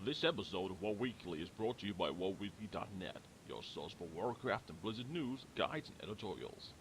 This episode of WoW Weekly is brought to you by WoWweekly.net, your source for Warcraft and Blizzard news, guides, and editorials.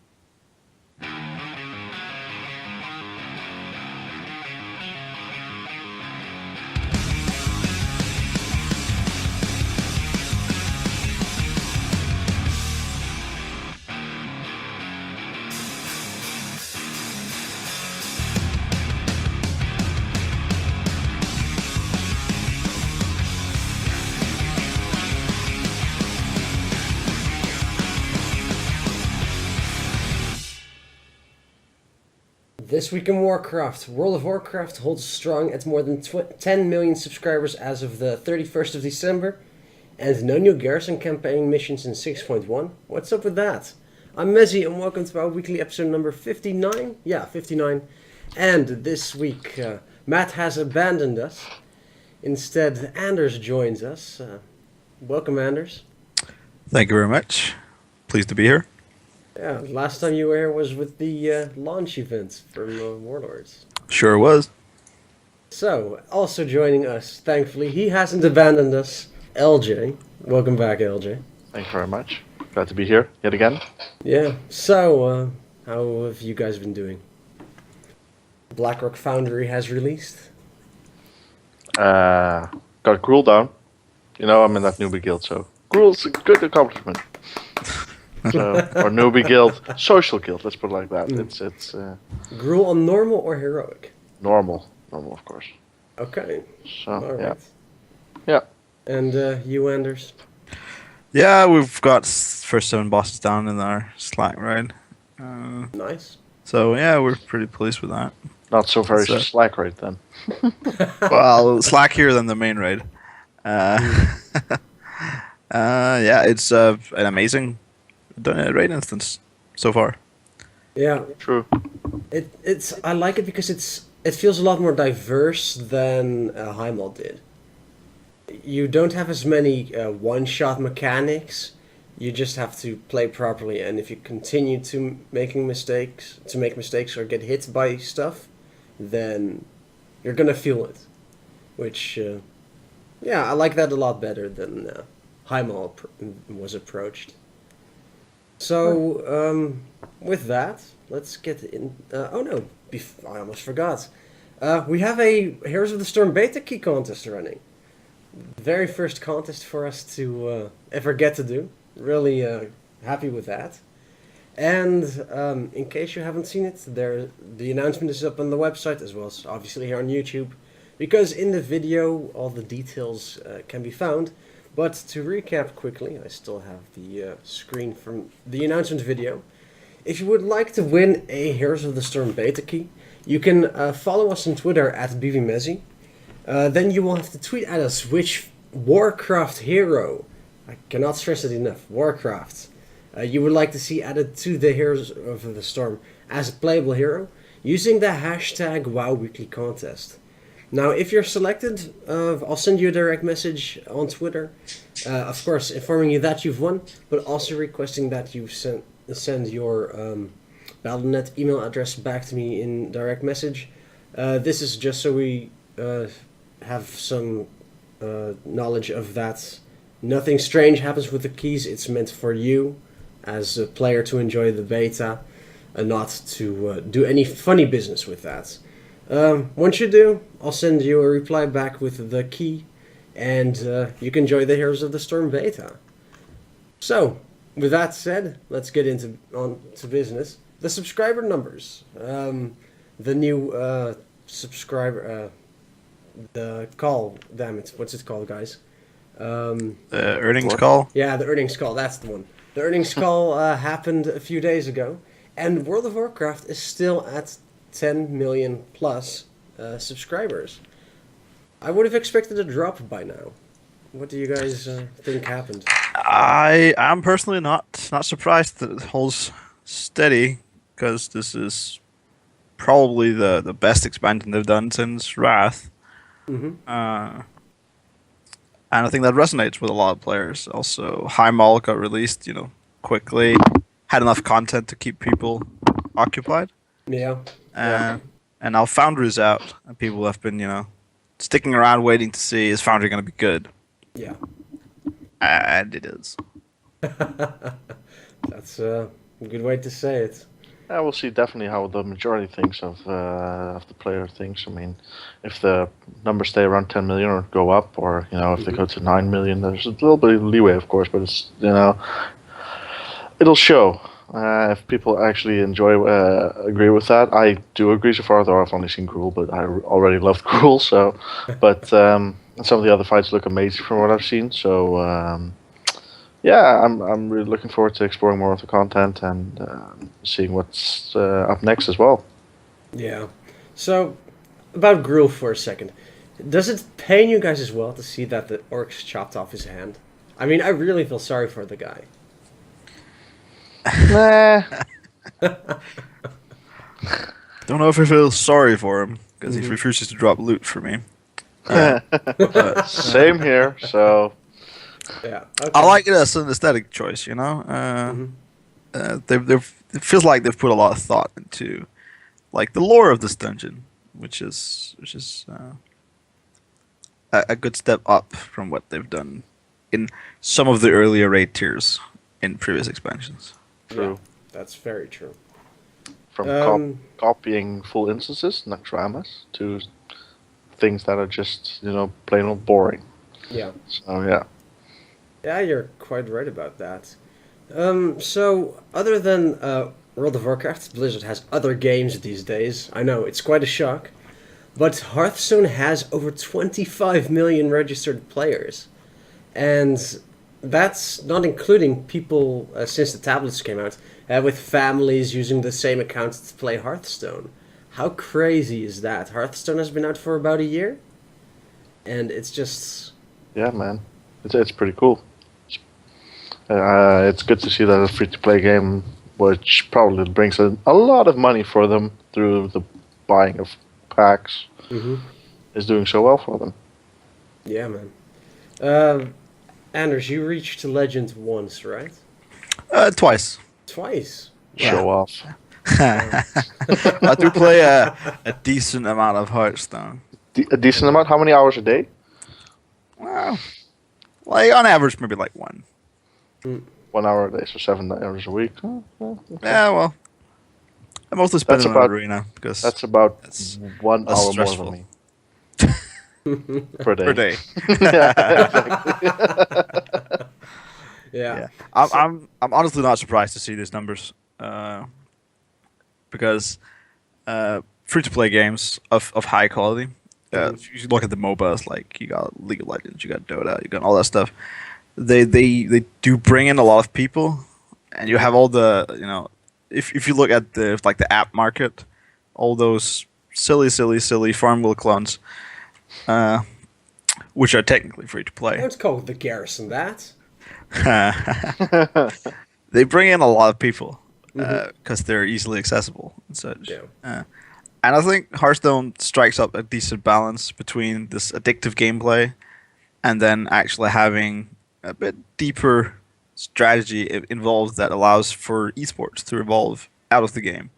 This week in Warcraft, World of Warcraft holds strong at more than 10 million subscribers as of the 31st of December, and no new Garrison campaign missions in 6.1. What's up with that? I'm Mezzy, and welcome to our weekly episode number 59. Yeah, 59. And this week, Matt has abandoned us. Instead, Anders joins us. Welcome, Anders. Thank you very much. Pleased to be here. Yeah, last time you were here was with the launch event from Warlords. Sure was. So, also joining us, thankfully, he hasn't abandoned us, LJ. Welcome back, LJ. Thank you very much. Glad to be here yet again. Yeah, so, how have you guys been doing? Blackrock Foundry has released. Got Gruul down. You know, I'm in that newbie guild, so Gruul's a good accomplishment. So, or newbie guild, social guild. Let's put it like that. It's Gruul on normal or heroic? normal, of course. Okay. So Alright. yeah. And you, Anders? Yeah, we've got first 7 bosses down in our Slack raid. Nice. So yeah, we're pretty pleased with that. Not so very So- slack right then. Well, slackier than the main raid. Yeah, it's an amazing raid instance so far. Yeah, True. I like it because it feels a lot more diverse than Heimal did. You don't have as many one-shot mechanics. You just have to play properly, and if you continue to make mistakes or get hit by stuff, then you're gonna feel it. Which, yeah, I like that a lot better than Heimal was approached. So, with that, let's get in. Oh no, I almost forgot. We have a Heroes of the Storm beta key contest running. Very first contest for us to ever get to do. Really happy with that. And in case you haven't seen it, the announcement is up on the website as well as obviously here on YouTube. Because in the video, all the details can be found. But to recap quickly, I still have the screen from the announcement video. If you would like to win a Heroes of the Storm beta key, you can follow us on Twitter at BVMezzy. Then you will have to tweet at us which Warcraft hero, I cannot stress it enough, Warcraft, you would like to see added to the Heroes of the Storm as a playable hero, using the hashtag WoWWeeklyContest. Now, if you're selected, I'll send you a direct message on Twitter, of course, informing you that you've won, but also requesting that you send your Battle.net email address back to me in direct message. This is just so we have some knowledge of that. Nothing strange happens with the keys. It's meant for you, as a player, to enjoy the beta, and not to do any funny business with that. Once you do, I'll send you a reply back with the key, and you can enjoy the Heroes of the Storm beta. So, with that said, let's get on to business. The subscriber numbers. The new subscriber... the call, damn it, what's it called, guys? The earnings call. Yeah, the earnings call, that's the one. The earnings call happened a few days ago, and World of Warcraft is still at 10 million plus subscribers. I would have expected a drop by now. What do you guys think happened? I am personally not surprised that it holds steady, because this is probably the best expansion they've done since Wrath. Mm-hmm. And I think that resonates with a lot of players. Also, Heimal got released, quickly, had enough content to keep people occupied. Yeah. And now Foundry's out, and people have been, sticking around waiting to see is Foundry going to be good, Yeah. and it is. That's a good way to say it. Yeah, we'll see definitely how the majority thinks of the player thinks. I mean, if the numbers stay around 10 million or go up, or if they go to 9 million, there's a little bit of leeway, of course, but it's it'll show if people actually agree with that. I do agree so far, though I've only seen Gruul, but I already loved Gruul. So, but some of the other fights look amazing from what I've seen. So. Yeah, I'm really looking forward to exploring more of the content and seeing what's up next as well. Yeah. So, about Gruul for a second. Does it pain you guys as well to see that the orcs chopped off his hand? I mean, I really feel sorry for the guy. Don't know if I feel sorry for him because he refuses to drop loot for me. Same here. So. Yeah. Okay. I like it as an aesthetic choice, It feels like they've put a lot of thought into, like, the lore of this dungeon, which is a good step up from what they've done in some of the earlier raid tiers in previous expansions. True. Yeah, that's very true. From copying full instances, not dramas, to things that are just plain old boring. Yeah. So yeah. Yeah, you're quite right about that. So, other than World of Warcraft, Blizzard has other games these days. I know, it's quite a shock. But Hearthstone has over 25 million registered players. And that's not including people, since the tablets came out, with families using the same account to play Hearthstone. How crazy is that? Hearthstone has been out for about a year. And it's just... Yeah, man. It's pretty cool. It's good to see that a free-to-play game, which probably brings a lot of money for them through the buying of packs, is doing so well for them. Yeah, man. Anders, you reached Legend once, right? Twice. Twice. Show off. I do play a decent amount of Hearthstone. A decent amount? How many hours a day? Well, like on average, maybe like one. 1 hour a day, so 7 hours a week. Okay. Yeah, well, I mostly spend it on Arena because that's about that's 1 less hour stressful. more than me per day. per day. Yeah. I'm honestly not surprised to see these numbers because free-to-play games of high quality. If you look at the MOBAs, like you got League of Legends, you got Dota, you got all that stuff. They do bring in a lot of people, and you have all the if you look at the app market, all those silly Farmville clones, which are technically free to play. Don't call the Garrison that. They bring in a lot of people because they're easily accessible and such. Yeah. And I think Hearthstone strikes up a decent balance between this addictive gameplay and then actually having a bit deeper strategy involved that allows for esports to evolve out of the game,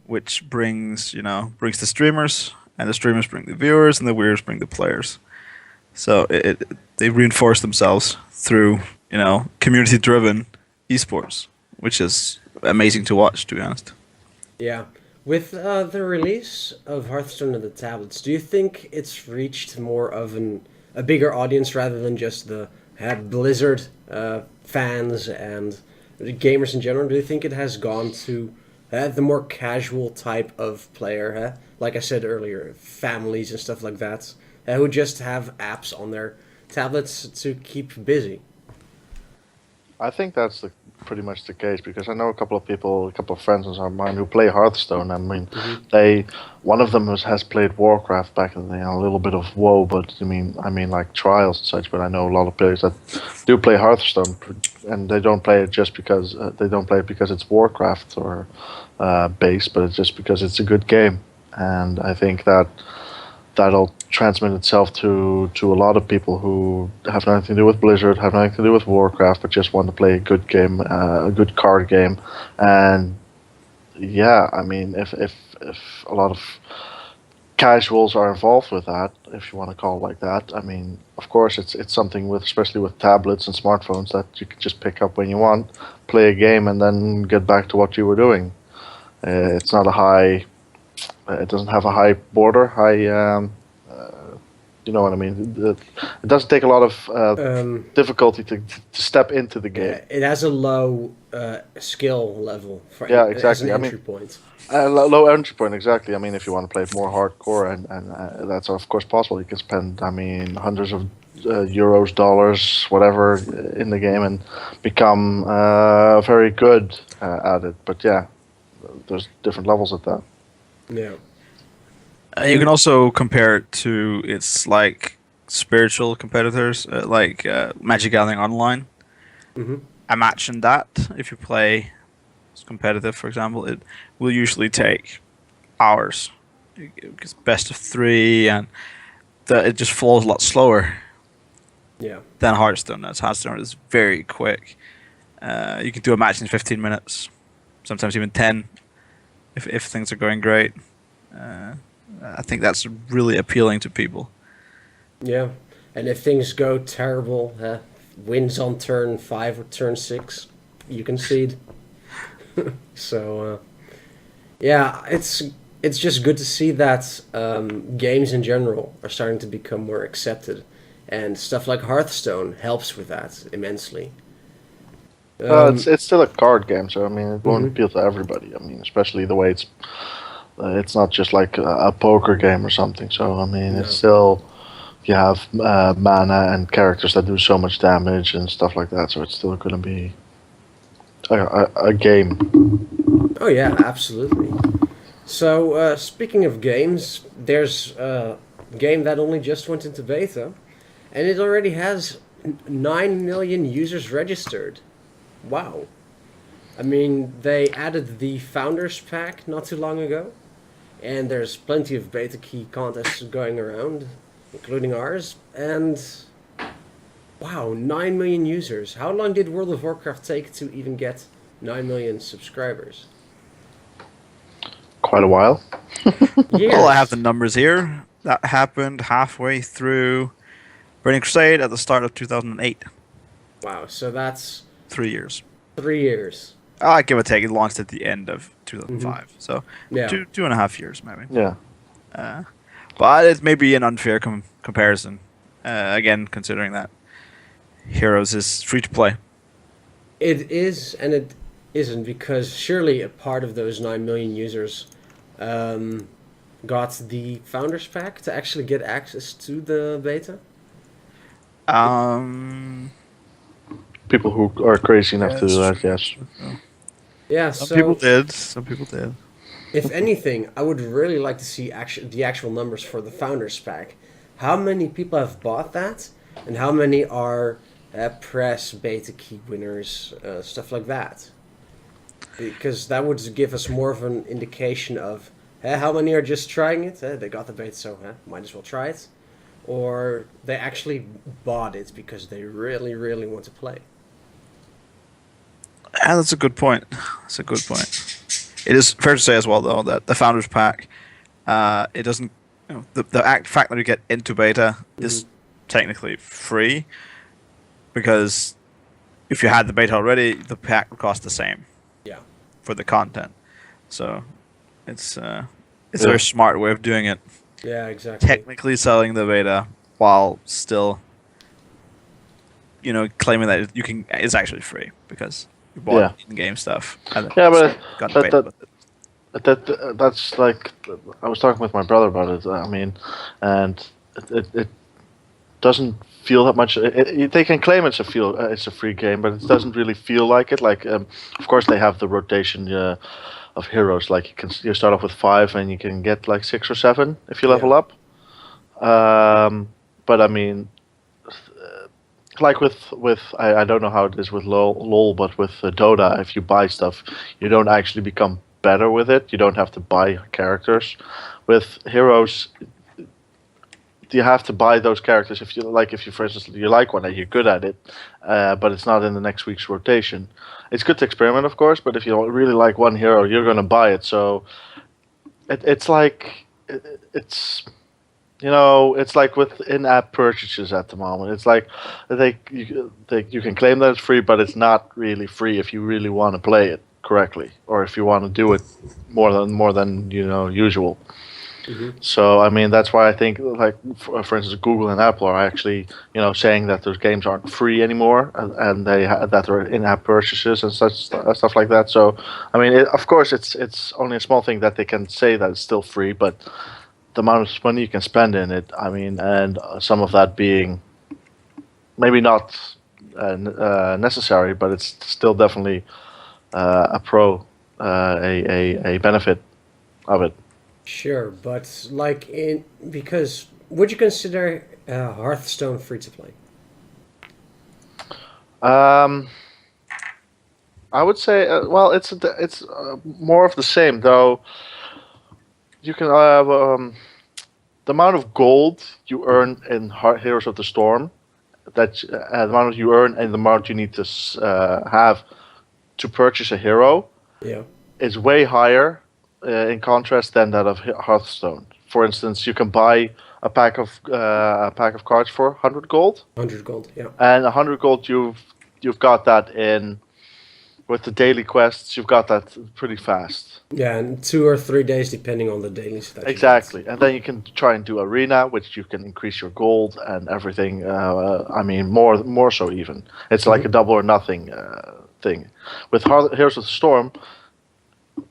which brings the streamers, and the streamers bring the viewers, and the viewers bring the players. So they reinforce themselves through community-driven esports, which is amazing to watch, to be honest. Yeah. With the release of Hearthstone on the tablets, do you think it's reached more of a bigger audience rather than just the Blizzard fans and gamers in general? Do you think it has gone to the more casual type of player, like I said earlier, families and stuff like that, who just have apps on their tablets to keep busy? I think that's pretty much the case, because I know a couple of friends of mine who play Hearthstone. I mean, one of them has played Warcraft back in the day, and a little bit of WoW, but I mean like Trials and such. But I know a lot of players that do play Hearthstone, and they don't play it just because it's Warcraft or based, but it's just because it's a good game. And I think that'll transmit itself to a lot of people who have nothing to do with Blizzard, have nothing to do with Warcraft, but just want to play a good game, a good card game. And yeah, I mean, if a lot of casuals are involved with that, if you want to call it like that. I mean, of course, it's something with, especially with tablets and smartphones, that you can just pick up when you want, play a game, and then get back to what you were doing. It's not a high. It doesn't have a high border. You know what I mean? It doesn't take a lot of difficulty to step into the game. Yeah, it has a low skill level for Yeah, as exactly. an I entry mean, point. Low entry point, exactly. I mean, if you want to play it more hardcore, and that's of course possible. You can spend, I mean, hundreds of euros, dollars, whatever, in the game and become very good at it. But yeah, there's different levels at that. Yeah. You can also compare it to its like spiritual competitors, like Magic Gathering Online. Hmm. A match in that, if you play competitive, for example, it will usually take hours. It's best of 3, and it just flows a lot slower Yeah. than Hearthstone does. Hearthstone is very quick. You can do a match in 15 minutes, sometimes even 10, if things are going great. I think that's really appealing to people. Yeah. And if things go terrible, wins on turn 5 or turn 6, you concede. So, yeah, it's just good to see that games in general are starting to become more accepted, and stuff like Hearthstone helps with that immensely. It's still a card game, so I mean, it won't Mhm. appeal to everybody. I mean, especially the way it's not just like a poker game or something. So I mean, No. it's still, you have mana and characters that do so much damage and stuff like that. So it's still going to be a game. Oh yeah, absolutely. So speaking of games, there's a game that only just went into beta, and it already has 9 million users registered. Wow. I mean, they added the Founders Pack not too long ago, and there's plenty of beta key contests going around, including ours, and wow, 9 million users. How long did World of Warcraft take to even get 9 million subscribers? Quite a while. Years. Well, I have the numbers here. That happened halfway through Burning Crusade at the start of 2008. Wow, so that's 3 years. 3 years. I give or take. It launched at the end of 2005, so Yeah. 2.5 years maybe. Yeah. But it may be an unfair comparison. Again, considering that Heroes is free to play. It is, and it isn't, because surely a part of those 9 million users got the Founders Pack to actually get access to the beta. People who are crazy enough to do that, yes. Yeah, Some so people did. Some people did. if anything, I would really like to see the actual numbers for the Founders Pack. How many people have bought that, and how many are press beta key winners, stuff like that? Because that would give us more of an indication of how many are just trying it. They got the beta, so might as well try it. Or they actually bought it because they really, really want to play. Yeah, that's a good point. That's a good point. It is fair to say as well, though, that the Founders Pack, it doesn't. The fact that you get into beta is technically free, because if you had the beta already, the pack would cost the same. Yeah. For the content, so it's a very smart way of doing it. Yeah, exactly. Technically selling the beta while still, claiming that it's actually free because you bought in-game stuff. And Yeah, but got the beta with it. that's like, I was talking with my brother about it. I mean, and it doesn't feel that much. They can claim it's a free game, but it doesn't really feel like it. Like, of course, they have the rotation of heroes. Like you start off with 5, and you can get like 6 or 7 if you level up. But I mean, like with I don't know how it is with LOL, but with Dota, if you buy stuff, you don't actually become better with it. You don't have to buy characters. With heroes, you have to buy those characters if you, for instance, you like one and you're good at it, but it's not in the next week's rotation. It's good to experiment, of course, but if you really like one hero, you're going to buy it. So it's like it's it's like with in-app purchases at the moment. It's like you can claim that it's free, but it's not really free if you really want to play it correctly, or if you want to do it more than usual. Hmm. So I mean that's why I think like for instance Google and Apple are actually saying that those games aren't free anymore and that they're in-app purchases and such stuff like that. So I mean of course it's only a small thing that they can say that it's still free, but the amount of money you can spend in it, I mean, and some of that being maybe not necessary, but it's still definitely a pro a benefit of it. Sure, but like because would you consider Hearthstone free to play? Um, I would say, well, it's more of the same though. You can have the amount of gold you earn in Heroes of the Storm, the amount you earn and the amount you need to have to purchase a hero Yeah. is way higher in contrast than that of Hearthstone. For instance, you can buy a pack of cards for 100 gold, 100 gold, yeah. and 100 gold you've got that in with the daily quests. You've got that pretty fast. Yeah, and 2 or 3 days depending on the dailies that you Exactly, and then you can try and do arena, which you can increase your gold and everything. I mean, more so even. It's like a double or nothing thing. With Heroes of the Storm,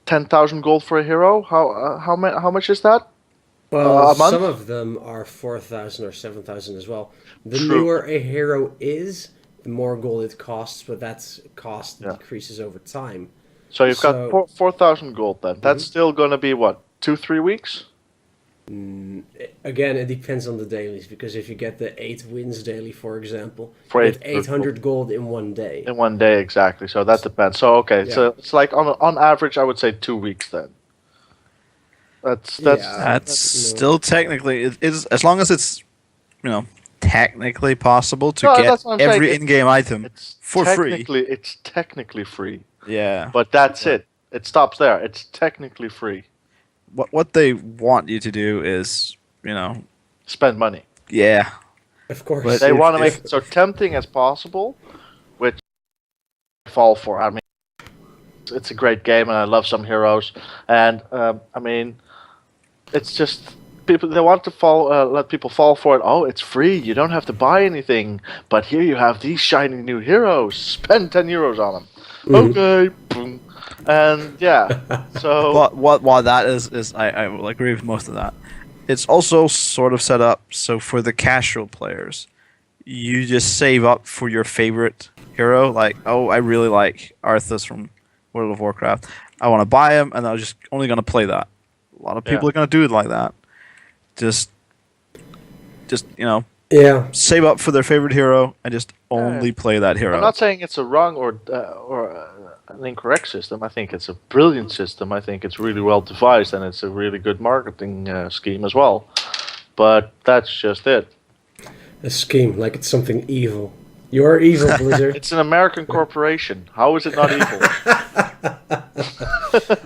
10,000 gold for a hero. How much is that? Well, A month? some of them are 4,000 or 7,000 as well. The True. newer a hero is, the more gold it costs, but that cost Yeah. decreases over time. So you've So- got 4,000 gold then. That's still going to be what, 2-3 weeks? Again, it depends on the dailies, because if you get the 8 wins daily, for example, For you get 800 800 gold in one day. In one day, exactly. So that depends. So okay, Yeah. so it's like on average, I would say 2 weeks then. That's Yeah. That's no. still technically it is, as long as it's technically possible to No, get that's what I'm saying. every in-game item it's for free. It's technically free, Yeah. but that's it. It stops there. It's technically free. What they want you to do is, Spend money. yeah. Of course. But They if- want to make if- it so tempting as possible, which I fall for. I mean, it's a great game, and I love some heroes. And I mean, it's just people. They want to let people fall for it. Oh, it's free. You don't have to buy anything. But here you have these shiny new heroes. Spend 10 euros on them. Okay. Boom. And yeah. So But while that is I will agree with most of that. It's also sort of set up so for the casual players, you just save up for your favorite hero. Like, oh, I really like Arthas from World of Warcraft. I want to buy him, and I'm just only going to play that. A lot of people are going to do it like that. Just Yeah. save up for their favorite hero and just only play that hero. I'm not saying it's a wrong or an incorrect system. I think it's a brilliant system. I think it's really well devised and it's a really good marketing scheme as well. But that's just it. A scheme, like it's something evil. You are evil, Blizzard. It's an American corporation. How is it not evil?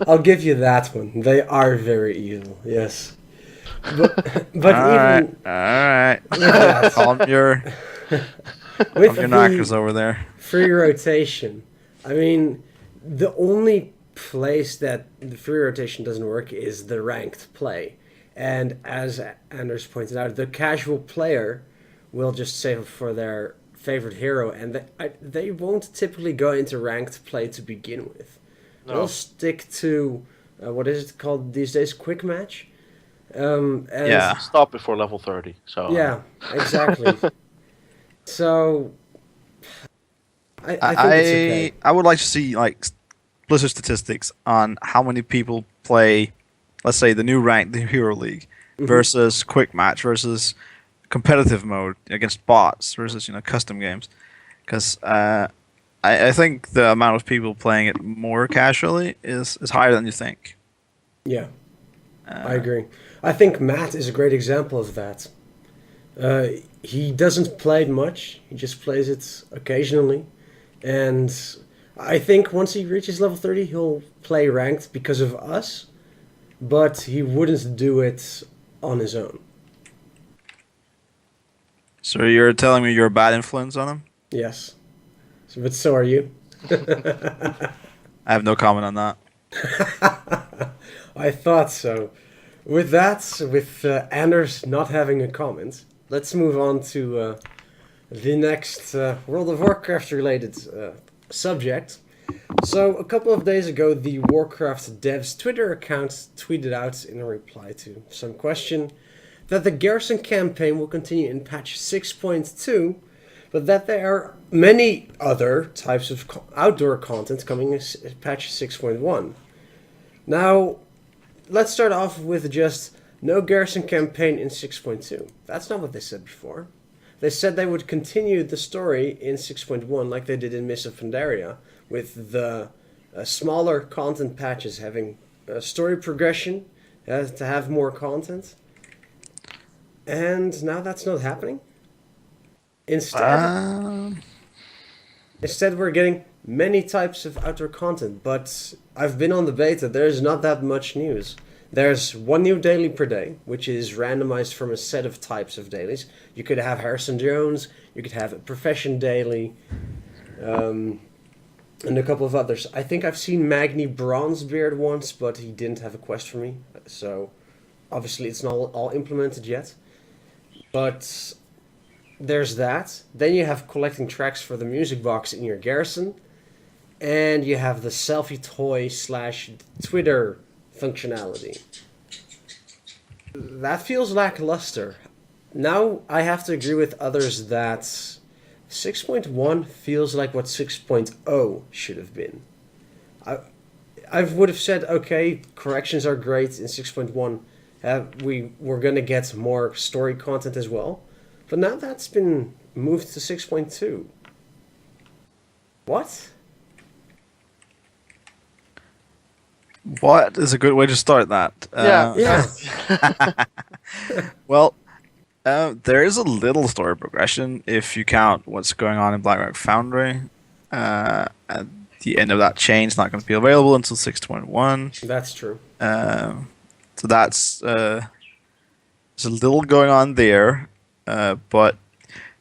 I'll give you that one. They are very evil, yes. But all even right. with Calm your the knockers over there. free rotation, I mean, the only place that the free rotation doesn't work is the ranked play. And as Anders pointed out, the casual player will just save up for their favorite hero, and they won't typically go into ranked play to begin with. No. They'll stick to what is it called these days? Quick match. And Yeah. Stop before level 30. So Yeah, exactly. So I think it's okay. I would like to see like Blizzard statistics on how many people play, let's say the new rank, the Hero League, versus quick match versus competitive mode against bots versus custom games, because I think the amount of people playing it more casually is higher than you think. Yeah, I agree. I think Matt is a great example of that. He doesn't play it much. He just plays it occasionally. And I think once he reaches level 30, he'll play ranked because of us. but he wouldn't do it on his own. So you're telling me you're a bad influence on him? Yes. But so are you. I have no comment on that. I thought so. With that, with Anders not having a comment, let's move on to the next World of Warcraft related subject. So, a couple of days ago, the Warcraft dev's Twitter account tweeted out in a reply to some question that the Garrison campaign will continue in patch 6.2, but that there are many other types of outdoor content coming in patch 6.1. Now, let's start off with just no Garrison campaign in 6.2. That's not what they said before. They said they would continue the story in 6.1 like they did in Mists of Pandaria, with the smaller content patches having story progression to have more content. And now that's not happening. Instead, we're getting many types of outdoor content, but I've been on the beta, there's not that much news. There's one new daily per day, which is randomized from a set of types of dailies. You could have Harrison Jones, you could have a Profession daily, and a couple of others. I think I've seen Magni Bronzebeard once, but he didn't have a quest for me, so obviously it's not all implemented yet. But there's that. Then you have collecting tracks for the music box in your Garrison, and you have the selfie toy / Twitter functionality. That feels lackluster. Now I have to agree with others that 6.1 feels like what 6.0 should have been. I would have said, okay, corrections are great in 6.1. We're going to get more story content as well. But now that's been moved to 6.2. What? What is a good way to start that? Yeah. Well, there is a little story progression if you count what's going on in Blackrock Foundry. At the end of that chain is not going to be available until 6.1. That's true. So that's there's a little going on there, but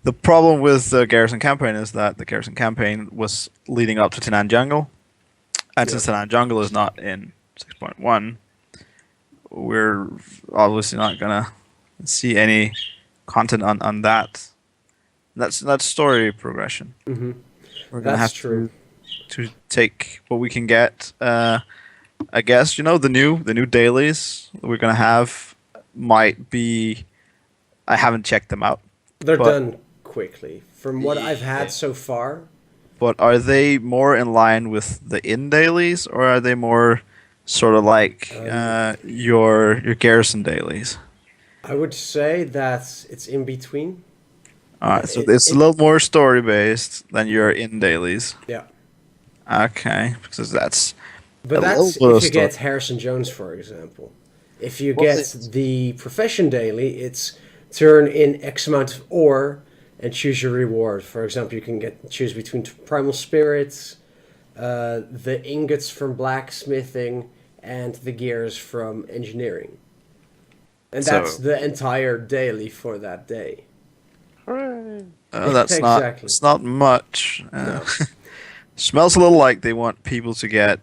the problem with the Garrison campaign is that the Garrison campaign was leading up to Tinan Jungle, and since Tinan Jungle is not in 6.1, we're obviously not gonna see any content on that. That's story progression. Mm-hmm. We're gonna That's have true. to take what we can get. I guess the new dailies we're gonna have might be. I haven't checked them out. They're done quickly. From what I've had so far. But are they more in line with the in dailies, or are they more sort of like your Garrison dailies? I would say that it's in between. Alright, so it's a little more story based than your in dailies. Yeah. Okay, because that's. But a that's little bit if of you get Harrison Jones, for example. If you get the Profession daily, it's turn in X amount of ore and choose your reward. For example, you can choose between Primal Spirits, the ingots from blacksmithing, and the gears from engineering. And that's the entire daily for that day. Hooray! That's Exactly. It's not much. No. Smells a little like they want people to get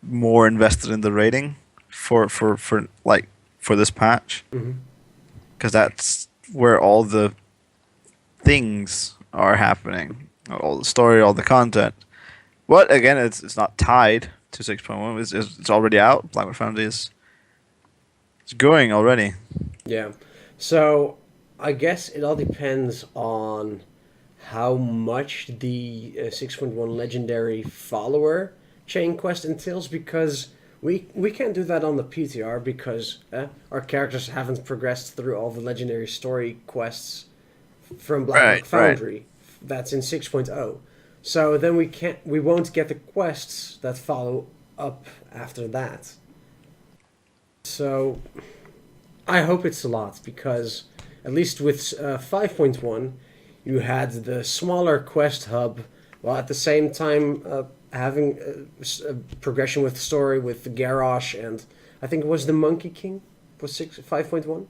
more invested in the rating for this patch, because that's where all the things are happening, all the story, all the content. But again, it's not tied to 6.1. It's already out. Blackwood Foundry is it's going already. Yeah. So I guess it all depends on how much the 6.1 legendary follower chain quest entails, because we can't do that on the PTR because our characters haven't progressed through all the legendary story quests from Black Foundry. That's in 6.0. So then we won't get the quests that follow up after that. So I hope it's a lot, because at least with 5.1 you had the smaller quest hub, while at the same time having a progression with the story with the Garrosh, and I think it was the Monkey King was 5.1.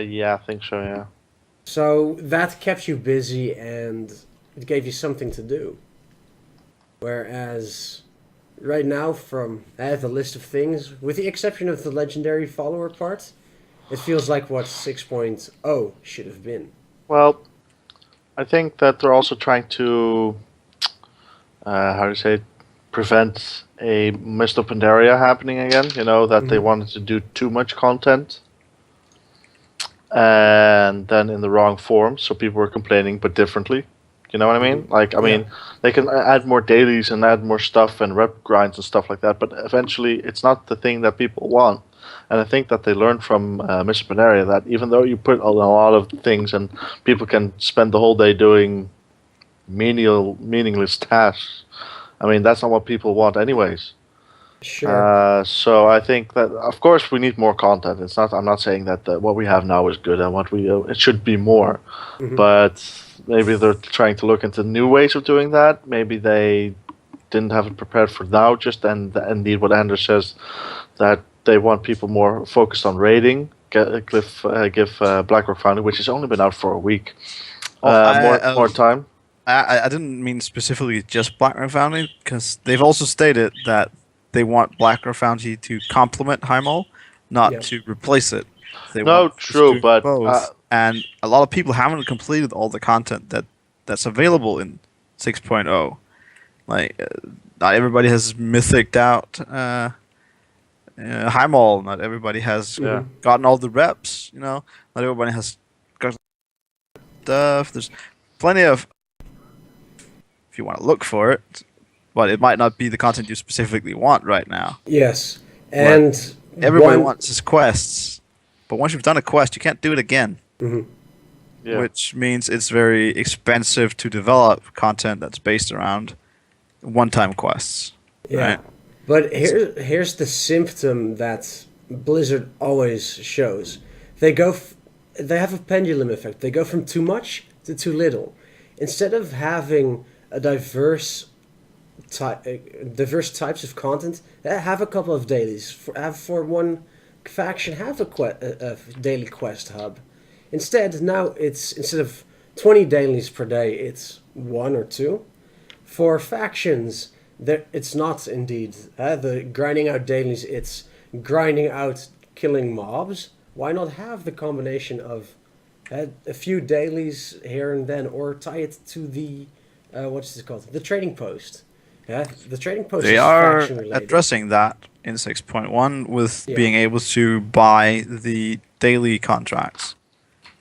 Yeah, I think so. Yeah. So that kept you busy and it gave you something to do. Whereas right now, from I have a list of things, with the exception of the legendary follower part, it feels like what 6.0 should have been. Well, I think that they're also trying to, how do you say, it, prevent a messed up Pandaria happening again. You know that they Mhm. wanted to do too much content, and then in the wrong form, so people were complaining, but differently. You know what I mean? Like, I Yeah. mean, they can add more dailies and add more stuff and rep grinds and stuff like that, but eventually it's not the thing that people want. And I think that they learned from Mr. Panaria that even though you put a lot of things and people can spend the whole day doing meaningless tasks, I mean, that's not what people want, anyways. Sure. So I think that of course we need more content. It's not. I'm not saying that what we have now is good and what we it should be more, Hmm. but maybe they're trying to look into new ways of doing that. Maybe they didn't have it prepared for now. Just and indeed what Anders says that they want people more focused on raiding. Give BlackRock Foundry, which has only been out for a week, Well, more time. I didn't mean specifically just Black Foundry, because they've also stated that they want Black Foundry to complement Heimol, not Yeah. to replace it. They No, want us true, to do but both, and a lot of people haven't completed all the content that's available in 6.0. Like, not everybody has mythiced out Heimol. Not everybody has yeah. gotten all the reps. You know, not everybody has got stuff. There's plenty of, if you want to look for it, but it might not be the content you specifically want right now. Yes. What And everybody one. wants is quests, but once you've done a quest, you can't do it again, Mhm. Yeah. which means it's very expensive to develop content that's based around one-time quests, Yeah. right? But here's the symptom that Blizzard always shows. They go they have a pendulum effect. They go from too much to too little. Instead of having a diverse types of content, have a couple of dailies. For one faction, have a daily quest hub. Instead, now it's instead of 20 dailies per day, it's one or two. For factions, it's not indeed the grinding out dailies. It's grinding out killing mobs. Why not have the combination of a few dailies here and then, or tie it to the what's it called? The trading post. Yeah, the trading post They is are faction related. addressing that in 6.1 with Yeah. being able to buy the daily contracts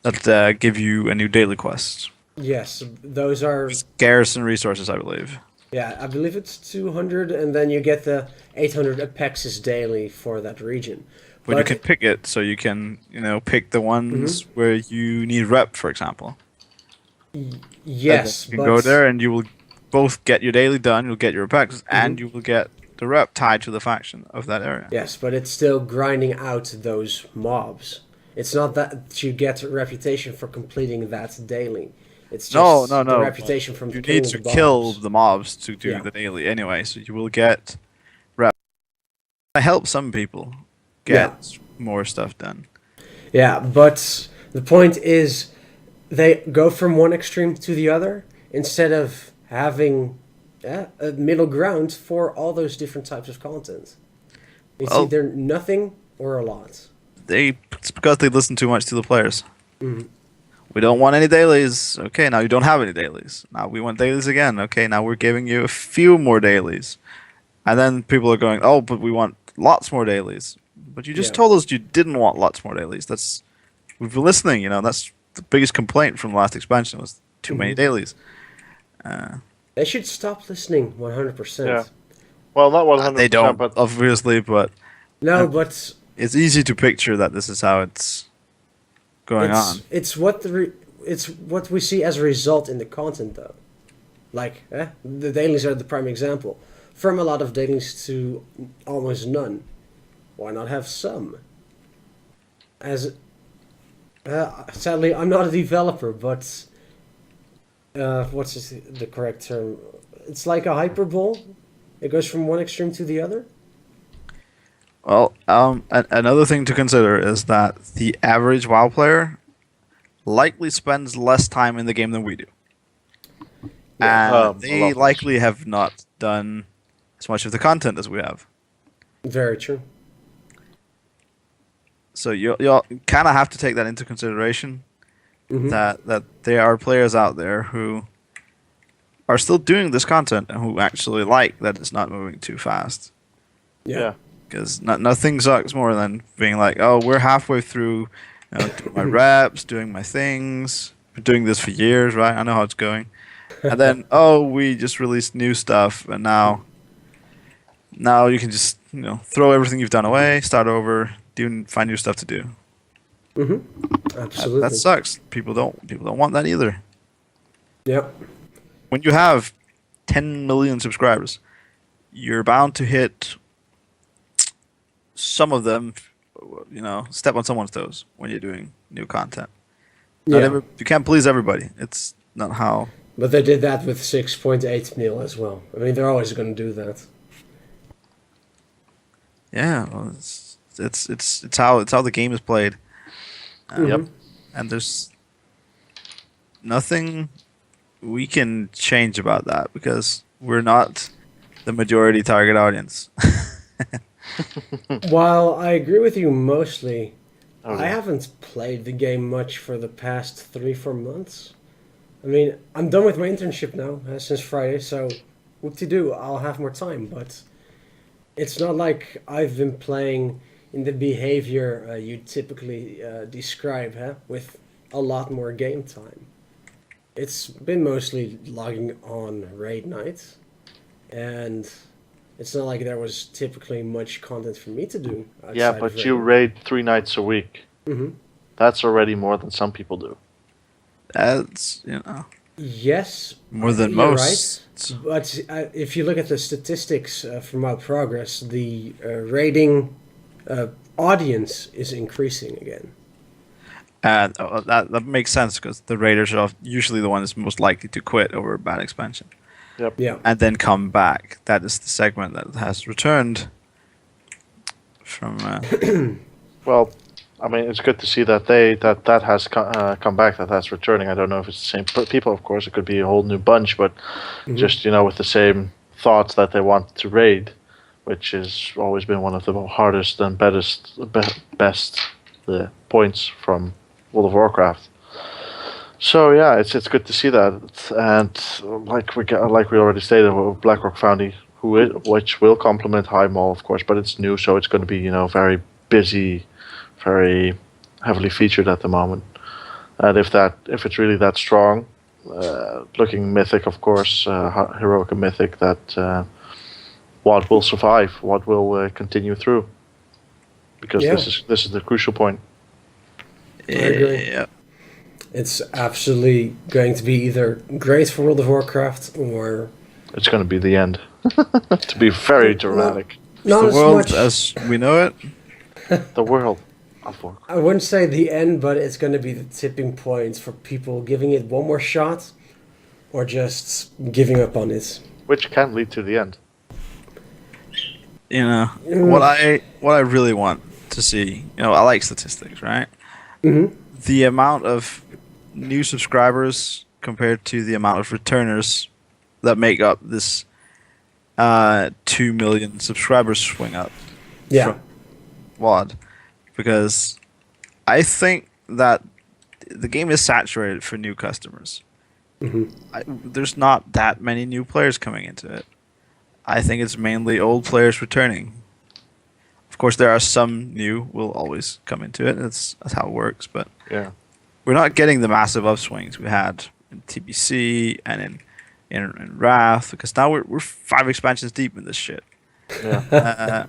that give you a new daily quest. Yes, those are. Garrison resources, I believe. Yeah, I believe it's 200, and then you get the 800 Apexes daily for that region. But you can pick it, so you can, pick the ones where you need rep, for example. Yes, You can but go there and you will both get your daily done, you'll get your packs, and you will get the rep tied to the faction of that area. yes, but it's still grinding out those mobs. It's not that you get a reputation for completing that daily. It's just No. the reputation from You killing need to the kill mobs. the mobs to do Yeah. the daily anyway, so you will get rep. I help some people Yeah. get more stuff done. Yeah, but the point is they go from one extreme to the other instead of having a middle ground for all those different types of content. It's Well- either nothing or a lot. It's because they listen too much to the players. Mhm. We don't want any dailies. Okay, now you don't have any dailies. Now we want dailies again. Okay, now we're giving you a few more dailies. And then people are going, oh, but we want lots more dailies. But you just Yeah. told us you didn't want lots more dailies. We've been listening, that's the biggest complaint from the last expansion was too many dailies. They should stop listening 100%. Yeah. Well, not 100%, They don't, but obviously, but No, but it's easy to picture that this is how it's going on. it's what it's what we see as a result in the content though. Like, the dailies are the prime example. From a lot of dailies to almost none. Why not have some? As sadly, I'm not a developer, but what's the correct term? it's like a hyperbole. It goes from one extreme to the other. Well, another thing to consider is that the average WoW player likely spends less time in the game than we do. Yeah. And they likely have not done as much of the content as we have. Very true. So you'll kind of have to take that into consideration. Mhm. That there are players out there who are still doing this content and who actually like that it's not moving too fast. Yeah. Because nothing sucks more than being like, oh, we're halfway through, doing my reps, doing my things. Been doing this for years, right? I know how it's going. And then, oh, we just released new stuff, and now you can just throw everything you've done away, start over, find new stuff to do. Absolutely. That sucks. People don't want that either. Yep. When you have 10 million subscribers, you're bound to hit some of them, step on someone's toes when you're doing new content. Yeah. You can't please everybody. It's not how. But they did that with 6.8 mil as well. I mean, they're always going to do that. Yeah, well, it's how the game is played. Yep. And there's nothing we can change about that because we're not the majority target audience. While I agree with you mostly, Oh, I yeah. haven't played the game much for the past 3-4 months. I mean, I'm done with my internship now since Friday, so whoop-de-doo, I'll have more time. But it's not like I've been playing in the behavior you typically describe, with a lot more game time. It's been mostly logging on raid nights, and it's not like there was typically much content for me to do. Yeah, outside but of you raiding. raid 3 nights a week. Mhm. That's already more than some people do. That's Yes, more than you're most. right. But if you look at the statistics from our progress, the rating audience is increasing again. And that makes sense because the raiders are usually the ones most likely to quit over a bad expansion Yeah. and then come back. That is the segment that has returned from. Well, I mean, it's good to see that that has come back, that's returning. I don't know if it's the same people, of course. It could be a whole new bunch, but just with the same thoughts that they want to raid, which has always been one of the hardest and best points from World of Warcraft. So yeah, it's good to see that, and like we already stated, BlackRock Foundry, which will complement High Mall, of course, but it's new, so it's going to be very busy, very heavily featured at the moment. And if it's really that strong, looking mythic, of course, heroic and mythic, that what will survive, what will continue through, because Yeah. this is the crucial point. I agree. Yeah. It's absolutely going to be either great for World of Warcraft or It's going to be the end. To be very dramatic. not The as world much. as we know it. The world of Warcraft. I wouldn't say the end, but it's going to be the tipping point for people giving it one more shot or just giving up on it. Which can lead to the end. What I really want to see. I like statistics, right? Mm-hmm. The amount of new subscribers compared to the amount of returners that make up this 2 million subscribers swing up. Yeah. From WoD, because I think that the game is saturated for new customers. There's not that many new players coming into it. I think it's mainly old players returning. Of course, there are some new will always come into it. That's how it works. But Yeah. we're not getting the massive upswings we had in TBC and in Wrath, because now we're 5 expansions deep in this shit. Yeah.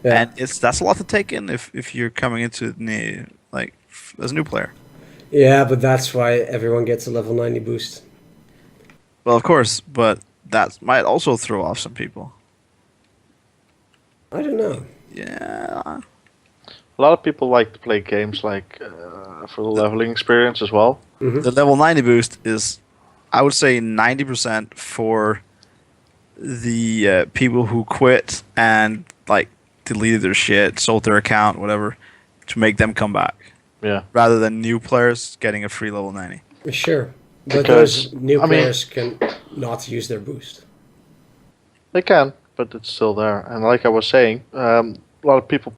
Yeah. And that's a lot to take in if you're coming into it as a new player. Yeah, but that's why everyone gets a level 90 boost. Well, of course, but that might also throw off some people. I don't know. Yeah. A lot of people like to play games for the leveling experience as well. The level 90 boost is, I would say, 90% for the people who quit and like deleted their shit, sold their account, whatever, to make them come back, Yeah. rather than new players getting a free level 90. Sure, but Because, those new I mean- players can not use their boost. They can, but it's still there. And like I was saying, a lot of people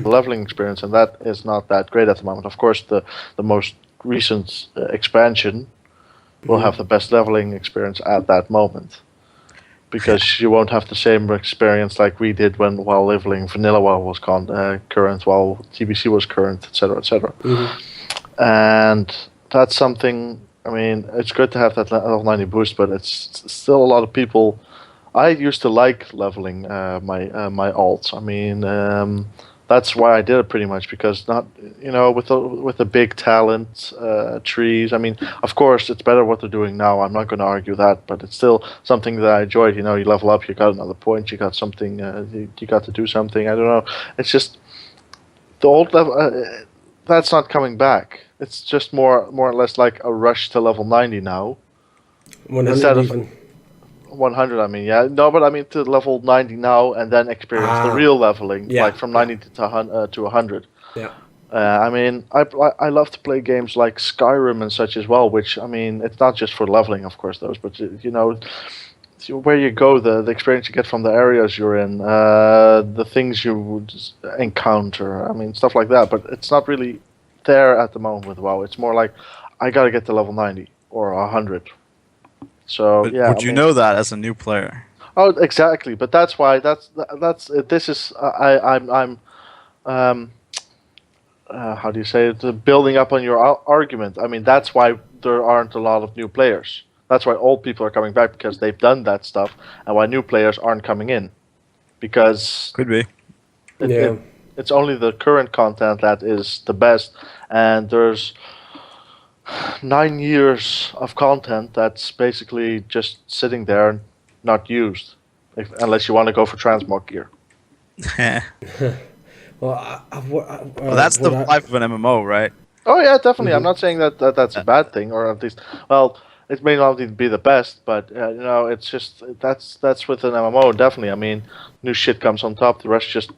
leveling experience, and that is not that great at the moment. Of course, the most recent expansion will have the best leveling experience at that moment, because you won't have the same experience like we did while leveling vanilla WoW was current, while TBC was current, etc., etc. And that's something. I mean, it's good to have that level 90 boost, but it's still a lot of people. I used to like leveling my alts. I mean, that's why I did it pretty much, because not with the big talent trees. I mean, of course, it's better what they're doing now. I'm not going to argue that, but it's still something that I enjoyed. You level up, you got another point, you got something, you got to do something. I don't know. It's just the old level. That's not coming back. It's just more or less like a rush to level 90 now. 100 Instead of- even. 100, I mean, yeah. No, but I mean to level 90 now and then experience the real leveling, Yeah, like from 90 to 100. Yeah. I mean, I love to play games like Skyrim and such as well, which, I mean, it's not just for leveling, of course, those, but, where you go, the experience you get from the areas you're in, the things you would encounter, I mean, stuff like that, but it's not really there at the moment with WoW. It's more like, I gotta get to level 90 or 100. So But yeah, would you know that as a new player? Oh, exactly. But that's why this is I'm how do you say it? Building up on your argument. I mean, that's why there aren't a lot of new players. That's why old people are coming back, because they've done that stuff, and why new players aren't coming in, because Could be. it's only the current content that is the best, and there's 9 years of content that's basically just sitting there, not used, unless you want to go for transmog gear. Well, Well, that's the life of an MMO, right? Oh yeah, definitely. I'm not saying that's a bad thing, or at least, well, it may not be the best, but it's just that's with an MMO, definitely. I mean, new shit comes on top, the rest just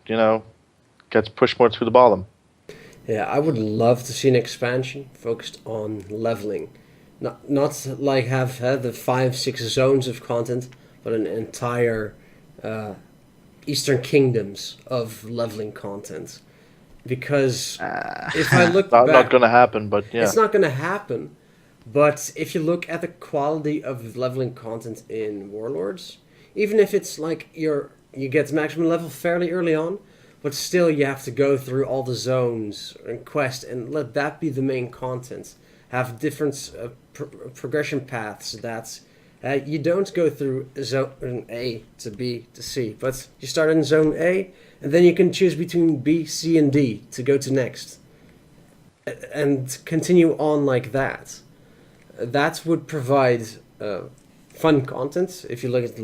gets pushed more to the bottom. Yeah, I would love to see an expansion focused on leveling. Not like have the 5-6 zones of content, but an entire Eastern Kingdoms of leveling content. Because if I look back, Not gonna happen, but yeah. it's not going to happen. But if you look at the quality of leveling content in Warlords, even if it's like you get to maximum level fairly early on, but still you have to go through all the zones and quests and let that be the main content. Have different progression paths that you don't go through zone A to B to C, but you start in zone A and then you can choose between B, C, and D to go to next. And continue on like that. That would provide fun content if you look at the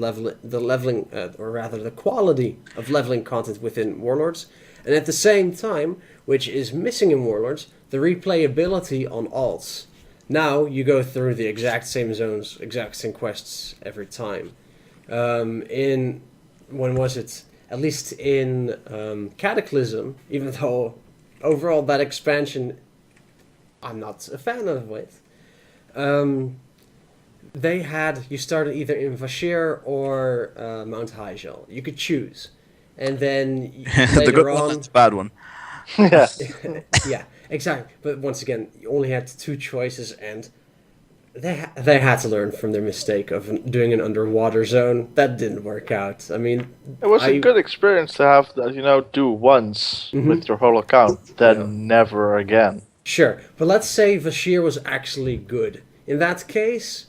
leveling, or rather the quality of leveling content within Warlords, and at the same time, which is missing in Warlords, the replayability on alts. Now you go through the exact same zones, exact same quests every time. In when was it? At least in Cataclysm, even though overall that expansion, I'm not a fan of it. You started either in Vashir or Mount Hyjal. You could choose, and then The later good on, one, the bad one. Yeah. yeah, exactly. But once again, you only had 2 choices, and they had to learn from their mistake of doing an underwater zone. That didn't work out. I mean, It was a good experience to have, do once with your whole account, then never again. Sure, but let's say Vashir was actually good. In that case,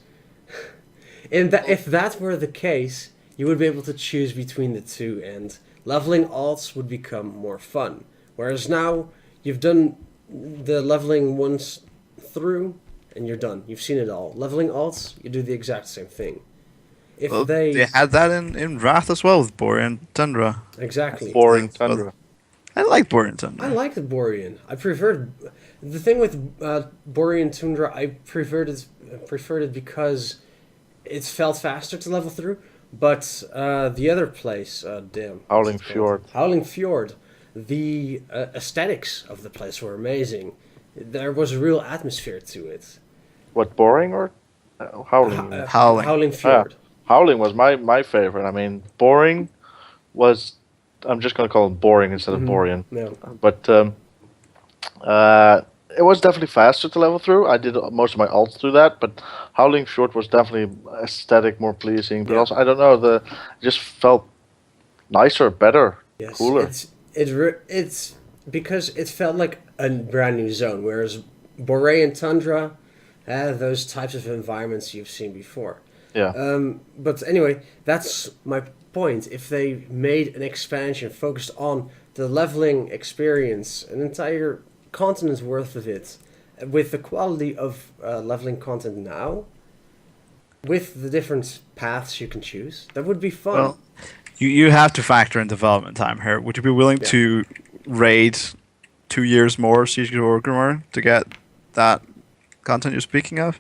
if that were the case, you would be able to choose between the two, and leveling alts would become more fun. Whereas now, you've done the leveling once through, and you're done. You've seen it all. Leveling alts, you do the exact same thing. If Well, they had that in Wrath as well with Borean Tundra. exactly. Boring Tundra. I like Borean Tundra. I like the Borean. I preferred the thing with Borean Tundra. I preferred it because it felt faster to level through. But the other place, damn, what's Howling it called? Fjord. Howling Fjord. The aesthetics of the place were amazing. There was a real atmosphere to it. What, boring or Howling? You mean? Howling. Howling Yeah, Fjord. Howling was my favorite. I mean, boring was. I'm just gonna call it boring instead of boring. No. But it was definitely faster to level through. I did most of my ults through that, but Howling Fjord was definitely aesthetic, more pleasing. But Yeah. also, I don't know, it just felt nicer, better, Yes, cooler. it's because it felt like a brand new zone, whereas Borean and Tundra had those types of environments you've seen before. Yeah. But anyway, that's my point. If they made an expansion focused on the leveling experience, an entire continent's worth of it, with the quality of leveling content now, with the different paths you can choose, that would be fun. Well, you have to factor in development time here. Would you be willing Yeah. to raid 2 years more Siege of Orgrimmar to get that content you're speaking of?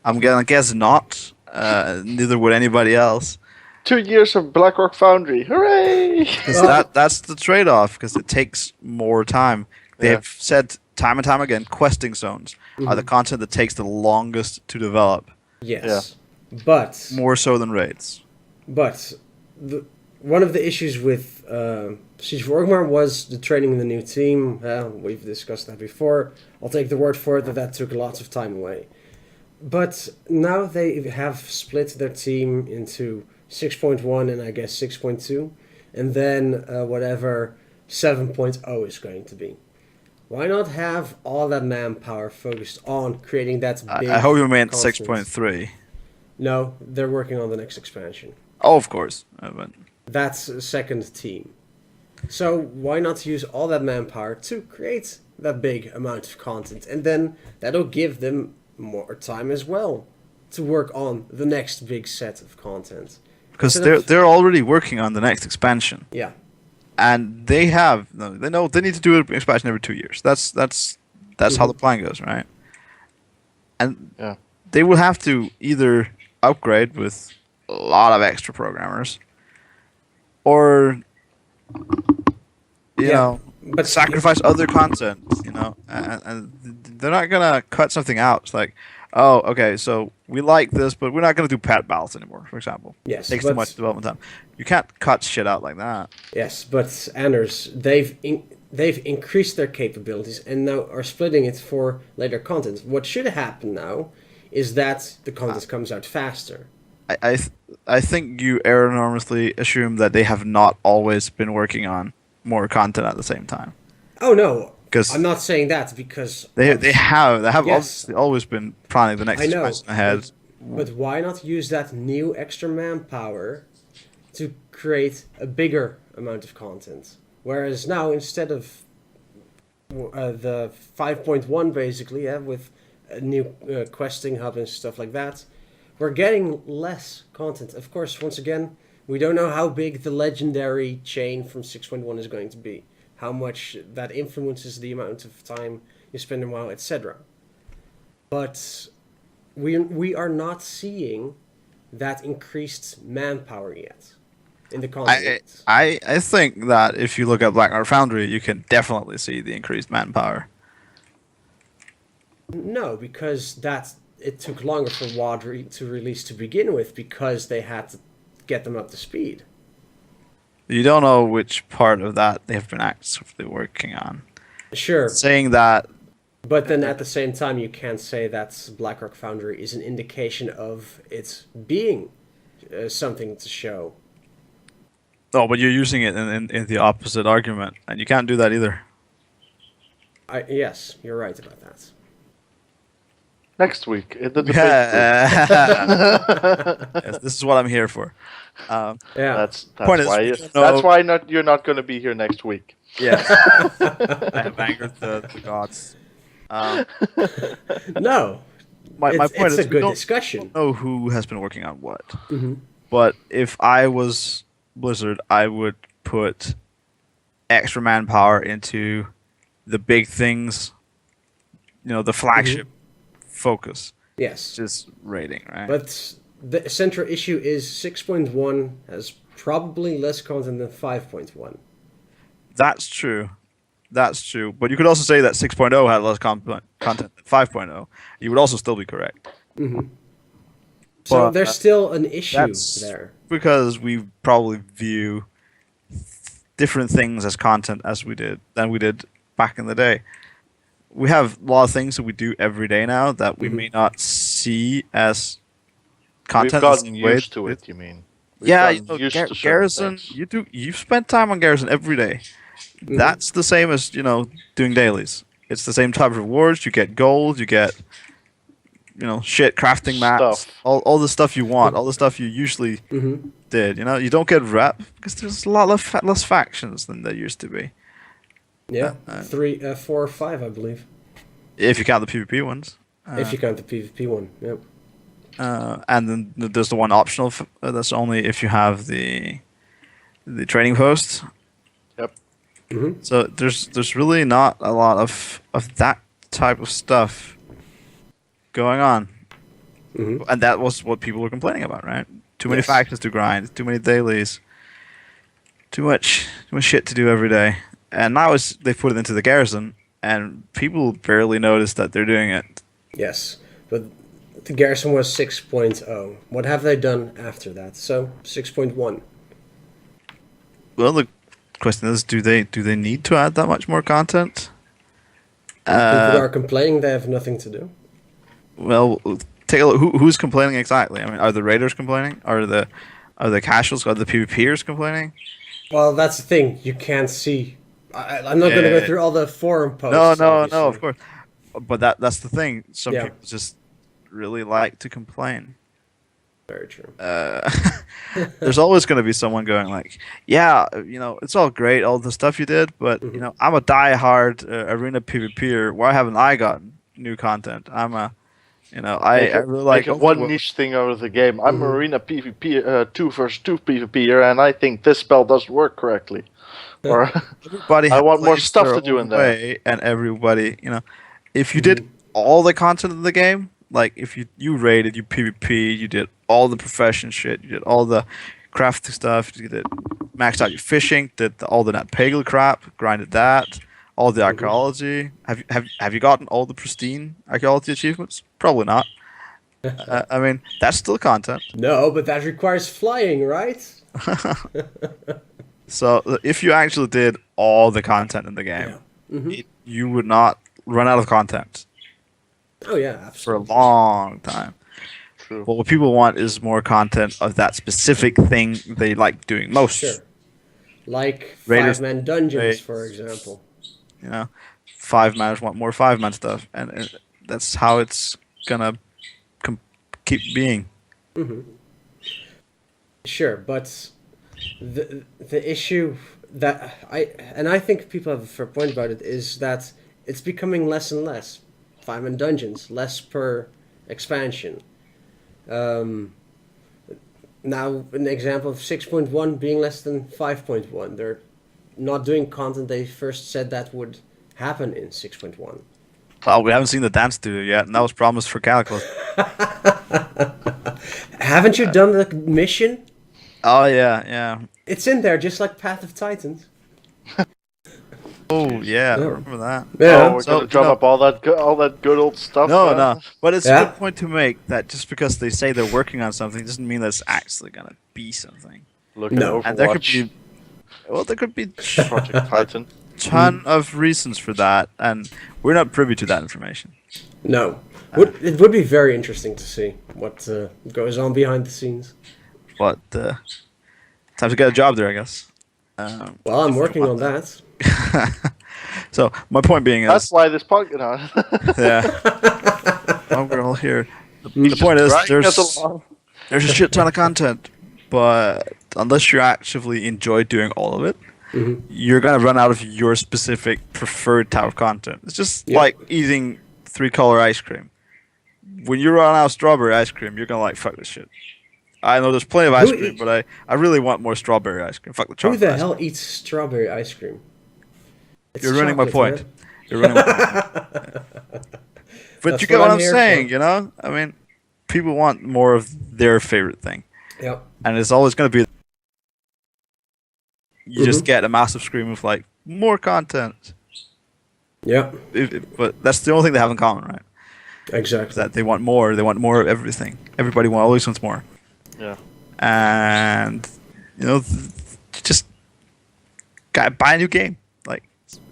I'm gonna guess not. Neither would anybody else. 2 years of Blackrock Foundry, hooray! Because that's the trade-off. Because it takes more time. They've Yeah. said time and time again, questing zones are the content that takes the longest to develop, Yes, but more so than raids. But one of the issues with Siege of Orgrimmar was the training in the new team. We've discussed that before. I'll take the word for it that took lots of time away. But now they have split their team into 6.1 and I guess 6.2, and then whatever 7.0 is going to be. Why not have all that manpower focused on creating that big... I hope you meant constant? 6.3. No, they're working on the next expansion. Oh, of course. But That's a second team. So why not use all that manpower to create that big amount of content, and then that'll give them more time as well to work on the next big set of content. because Instead they're of- already working on the next expansion, Yeah, and they know they need to do an expansion every 2 years. That's how the plan goes, right? And Yeah. they will have to either upgrade with a lot of extra programmers, or you Yeah, know, but sacrifice other content. And they're not gonna cut something out. It's like, oh, okay, so we like this, but we're not gonna do pet battles anymore. For example, Yes, takes too but- much development time. You can't cut shit out like that. Yes, but Anders, they've increased their capabilities and now are splitting it for later content. What should happen now is that the content comes out faster. I think you enormously assume that they have not always been working on more content at the same time. Oh no, 'Cause I'm not saying that because They have Yes. obviously always been planning the next I know expansion ahead. But why not use that new extra manpower to create a bigger amount of content? Whereas now, instead of the 5.1 basically, with a new questing hub and stuff like that, we're getting less content. Of course, once again, we don't know how big the legendary chain from 6.1 is going to be, how much that influences the amount of time you spend in WoW, etc. But we are not seeing that increased manpower yet in the content. I think that if you look at Blackrock Foundry, you can definitely see the increased manpower. No, because it took longer for WoD to release to begin with because they had to get them up to speed. You don't know which part of that they've been actively working on. Sure, Saying that, but then at the same time, you can't say that Blackrock Foundry is an indication of it being something to show. oh, but you're using it in the opposite argument, and you can't do that either. Yes, you're right about that. Next week, in the debate. Yes, this is what I'm here for. Yeah, That's Point is, why we don't know- that's why you're not going to be here next week. Yes. I have angered the gods. no, My it's point is, a we good don't discussion. know who has been working on what. Mm-hmm. But if I was Blizzard, I would put extra manpower into the big things, the flagship focus, Yes, just raiding, right? but the central issue is 6.1 has probably less content than 5.1. That's true. That's true. But you could also say that 6.0 had less content than 5.0. You would also still be correct. So But there's still an issue that's there. because we probably view different things as content as we did back in the day. We have a lot of things that we do every day now that we may not see as content. We've the gotten same way used to it. You mean? We've Yeah, gotten used to certain Garrison. things. You've spent time on Garrison every day. That's the same as doing dailies. It's the same type of rewards. You get gold. You get shit, crafting mats, Stuff. all the stuff you want, all the stuff you usually did. You don't get rep because there's a lot less factions than there used to be. Yeah, 4 or 5, I believe. If you count the PvP ones. If you count the PvP one, yep. And then there's the one optional. That's only if you have the trading post. Yep. So there's really not a lot of that type of stuff going on. And that was what people were complaining about, right? Too many factions to grind, too many dailies, too much shit to do every day. And now they've put it into the Garrison, and people barely notice that they're doing it. Yes, but the Garrison was 6.0. What have they done after that? So 6.1. Well, the question is, do they need to add that much more content? People are complaining they have nothing to do. Well, take a look. Who's complaining exactly? I mean, are the raiders complaining? Are the casuals? Are the PvPers complaining? Well, that's the thing. You can't see. I'm not going to go through all the forum posts. No, obviously. of course. But that's the thing. Some Yeah. people just really like to complain. Very true. There's always going to be someone going like, yeah, it's all great, all the stuff you did, but I'm a die-hard arena PvPer. Why haven't I gotten new content? I'm a, I really like one niche thing out of the game. I'm Arena PvP 2 versus 2 PvPer, and I think this spell doesn't work correctly. Or everybody I want more plays stuff their to do own in there. way, and everybody, if you did all the content of the game, like if you raided, you PvP, you did all the profession shit, you did all the crafting stuff, you did maxed out your fishing, did all the net pagel crap, grinded that, all the archaeology. Have you gotten all the pristine archaeology achievements? Probably not. I mean, that's still content. No, but that requires flying, right? So if you actually did all the content in the game, you would not run out of content. Oh yeah, absolutely. For a long time. True. But what people want is more content of that specific thing they like doing most. Sure. Like Raiders- 5-man dungeons, Raids. for example. 5-mans want more 5-man stuff, and that's how it's gonna keep being. Sure, but the issue that I think people have a fair point about it is that it's becoming less and less 5-man dungeons, less per expansion. Now, an example of 6.1 being less than 5.1. They're not doing content they first said that would happen in 6.1. Well, we haven't seen the dance studio yet, and that was promised for Calculus. Haven't you done the mission? Oh yeah. It's in there, just like Path of Titans. Oh yeah, I remember that. Yeah. Oh, we're gonna drum up all that good old stuff. No. But it's Yeah. a good point to make that just because they say they're working on something doesn't mean that it's actually gonna be something. Look No. at And there could Overwatch, be, there could be Project Titan. ton of reasons for that, and we're not privy to that information. No. It would be very interesting to see what goes on behind the scenes. But time to get a job there, I guess. Well, I'm working on that. So my point being That's is, why this podcast. yeah, well, we're all here. The point is, there's a shit ton of content, but unless you actively enjoy doing all of it, you're gonna run out of your specific preferred type of content. It's just like eating 3-color ice cream. When you run out of strawberry ice cream, you're gonna like, fuck this shit. I know there's plenty of ice cream, but I really want more strawberry ice cream. Fuck the Who chocolate. the ice hell cream. eats strawberry ice cream? It's You're ruining my chocolate, point. man. You're ruining my point. But That's you get what what I'm I'm here saying, for. I mean, people want more of their favorite thing, Yep. and it's always going to be. You just get a massive scream of like more content. Yep. But that's the only thing they have in common, right? Exactly. Is that they want more. They want more of everything. Everybody always wants more. Yeah. And just buy a new game. Like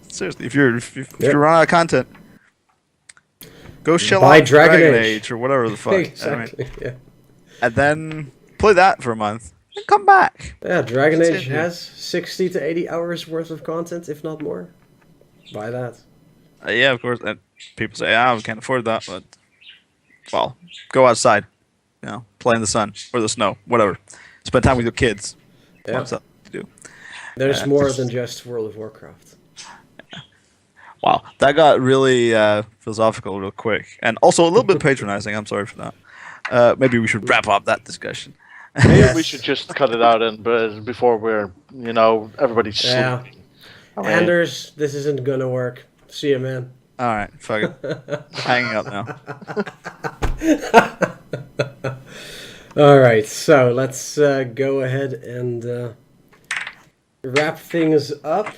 seriously, if you're running out of content, go shell Buy out Dragon Age. or whatever the fuck. Exactly. Yeah. And then play that for a month and come back. Yeah. Dragon That's Age it, yeah. has 60 to 80 hours worth of content, if not more. Buy that. Yeah, of course. And people say, we can't afford that, but well, go outside. Play in the sun or the snow, whatever. Spend time with your kids. Yeah. What's up to do? There's more than just World of Warcraft. Wow, that got really philosophical real quick, and also a little bit patronizing. I'm sorry for that. Maybe we should wrap up that discussion. Maybe we should just cut it out before we're, everybody's Yeah. sleeping. I mean, Anders, this isn't gonna work. See you, man. All right, fuck it. Hanging up now. All right, so let's go ahead and wrap things up.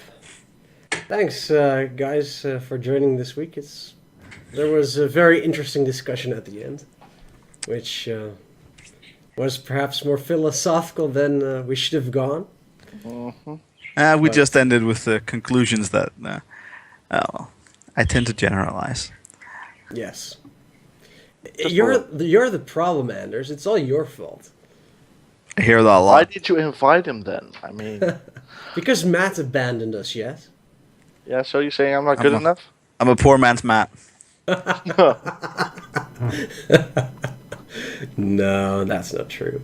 Thanks, guys, for joining this week. There was a very interesting discussion at the end, which was perhaps more philosophical than we should have gone. We just ended with the conclusions that I tend to generalize. Yes. You're the problem, Anders. It's all your fault. I hear that a why lot. did you invite him then? I mean, Because Matt abandoned us, yes? yeah. So you're saying I'm not good enough? I'm a poor man's Matt. No, that's not true.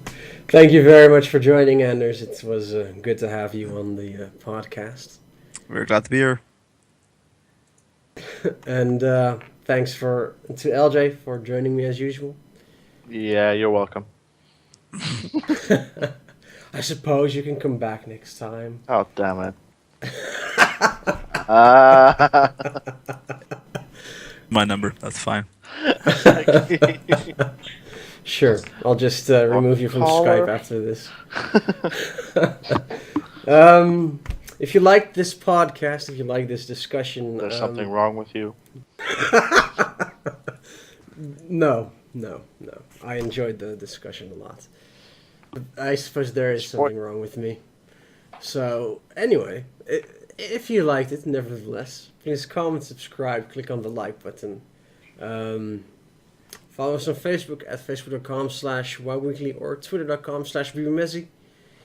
Thank you very much for joining, Anders. It was good to have you on the podcast. We're glad to be here. And thanks to LJ for joining me as usual. Yeah, you're welcome. I suppose you can come back next time. Oh, damn it. My number, that's fine. Sure, I'll just remove you from Caller. Skype after this. If you like this podcast, if you like this discussion... There's something wrong with you. No. I enjoyed the discussion a lot. But I suppose there is something wrong with me. So, anyway, if you liked it, nevertheless, please comment, subscribe, click on the like button. Follow us on Facebook at facebook.com/WoWweekly or twitter.com/BeMessy.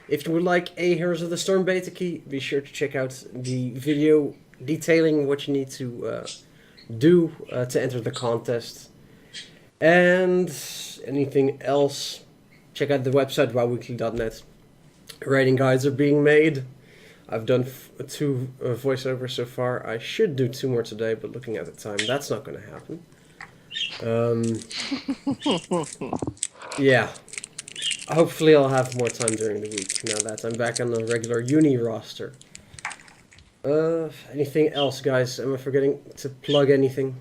If you would like a Heroes of the Storm beta key, be sure to check out the video detailing what you need to do to enter the contest. And anything else, check out the website wowweekly.net. Rating guides are being made. I've done 2 voiceovers so far. I should do 2 more today, but looking at the time, that's not going to happen. Yeah. Hopefully I'll have more time during the week, now that I'm back on the regular uni roster. Anything else, guys? Am I forgetting to plug anything?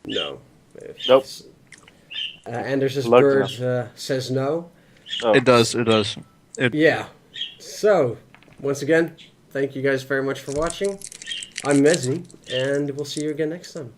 No. Nope. Anders' Plugged bird says no. Oh. It does. Yeah. So, once again, thank you guys very much for watching. I'm Mezzy, and we'll see you again next time.